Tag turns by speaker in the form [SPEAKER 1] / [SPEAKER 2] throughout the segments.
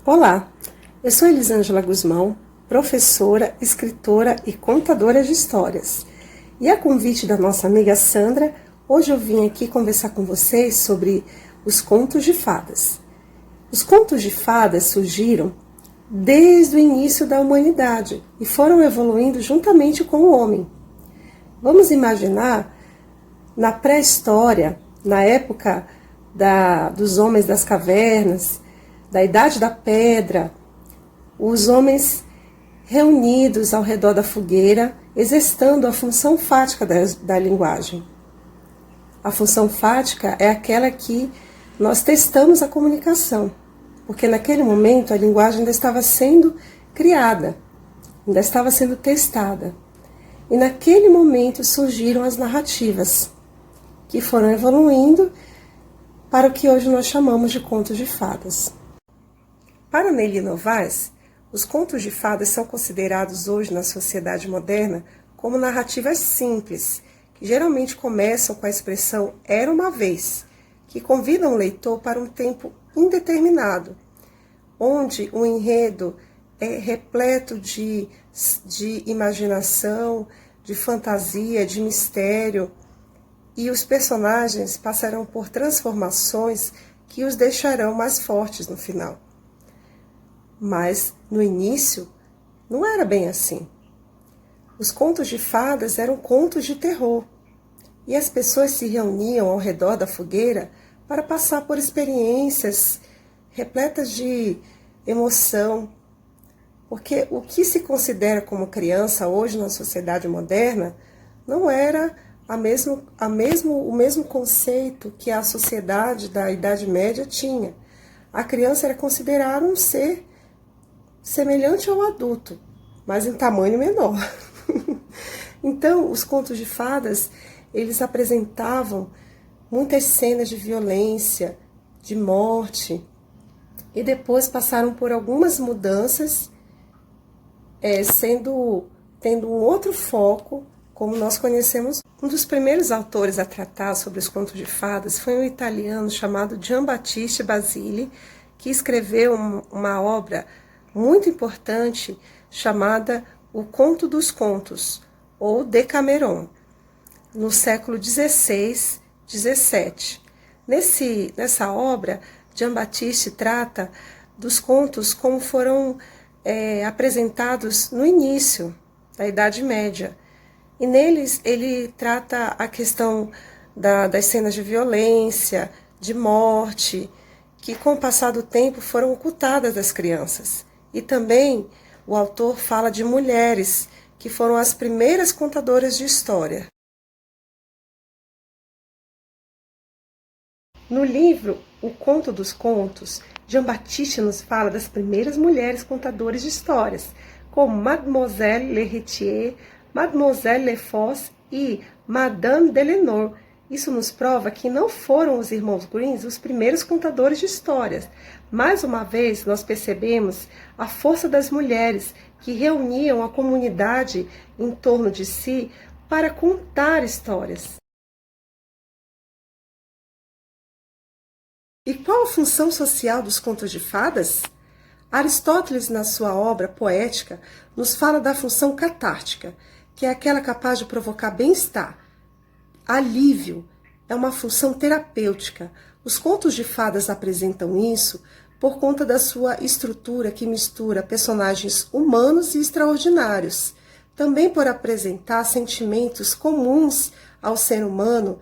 [SPEAKER 1] Olá, eu sou Elisângela Guzmão, professora, escritora e contadora de histórias. E a convite da nossa amiga Sandra, hoje eu vim aqui conversar com vocês sobre os contos de fadas. Os contos de fadas surgiram desde o início da humanidade e foram evoluindo juntamente com o homem. Vamos imaginar, na pré-história, na época dos homens das cavernas, da Idade da Pedra, os homens reunidos ao redor da fogueira, exercitando a função fática da linguagem. A função fática é aquela que nós testamos a comunicação, porque naquele momento a linguagem ainda estava sendo criada, ainda estava sendo testada. E naquele momento surgiram as narrativas, que foram evoluindo para o que hoje nós chamamos de contos de fadas. Para Nelly Novaes, os contos de fadas são considerados hoje na sociedade moderna como narrativas simples, que geralmente começam com a expressão "era uma vez", que convidam o leitor para um tempo indeterminado, onde o enredo é repleto de imaginação, de fantasia, de mistério, e os personagens passarão por transformações que os deixarão mais fortes no final. Mas, no início, não era bem assim. Os contos de fadas eram contos de terror, e as pessoas se reuniam ao redor da fogueira para passar por experiências repletas de emoção, porque o que se considera como criança hoje na sociedade moderna não era o mesmo conceito que a sociedade da Idade Média tinha. A criança era considerada um ser semelhante ao adulto, mas em tamanho menor. Então, os contos de fadas, eles apresentavam muitas cenas de violência, de morte, e depois passaram por algumas mudanças, tendo um outro foco, como nós conhecemos. Um dos primeiros autores a tratar sobre os contos de fadas foi um italiano chamado Giambattista Basile, que escreveu uma obra muito importante chamada O Conto dos Contos, ou Decameron, no século XVI, XVII. Nessa obra, Giambattista trata dos contos como foram apresentados no início da Idade Média. E neles ele trata a questão das cenas de violência, de morte, que com o passar do tempo foram ocultadas das crianças. E também o autor fala de mulheres, que foram as primeiras contadoras de história. No livro O Conto dos Contos, Giambattista nos fala das primeiras mulheres contadoras de histórias, como Mademoiselle Leretier, Mademoiselle Lefosse e Madame Delenor. Isso nos prova que não foram os irmãos Grimm os primeiros contadores de histórias. Mais uma vez, nós percebemos a força das mulheres que reuniam a comunidade em torno de si para contar histórias. E qual a função social dos contos de fadas? Aristóteles, na sua obra poética, nos fala da função catártica, que é aquela capaz de provocar bem-estar, alívio. É uma função terapêutica. Os contos de fadas apresentam isso por conta da sua estrutura que mistura personagens humanos e extraordinários. Também por apresentar sentimentos comuns ao ser humano,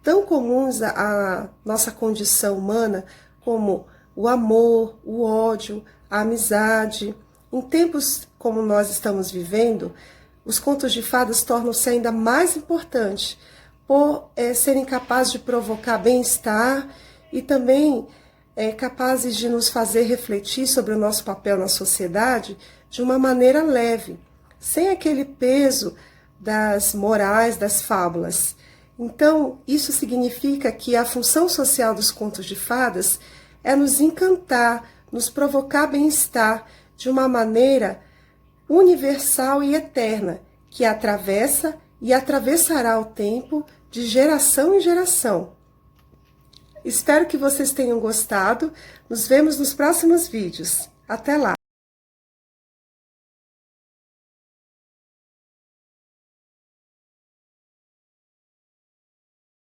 [SPEAKER 1] tão comuns à nossa condição humana, como o amor, o ódio, a amizade. Em tempos como nós estamos vivendo, os contos de fadas tornam-se ainda mais importantes, por serem capazes de provocar bem-estar e também capazes de nos fazer refletir sobre o nosso papel na sociedade de uma maneira leve, sem aquele peso das morais, das fábulas. Então, isso significa que a função social dos contos de fadas é nos encantar, nos provocar bem-estar de uma maneira universal e eterna, que atravessa e atravessará o tempo de geração em geração. Espero que vocês tenham gostado. Nos vemos nos próximos vídeos. Até lá!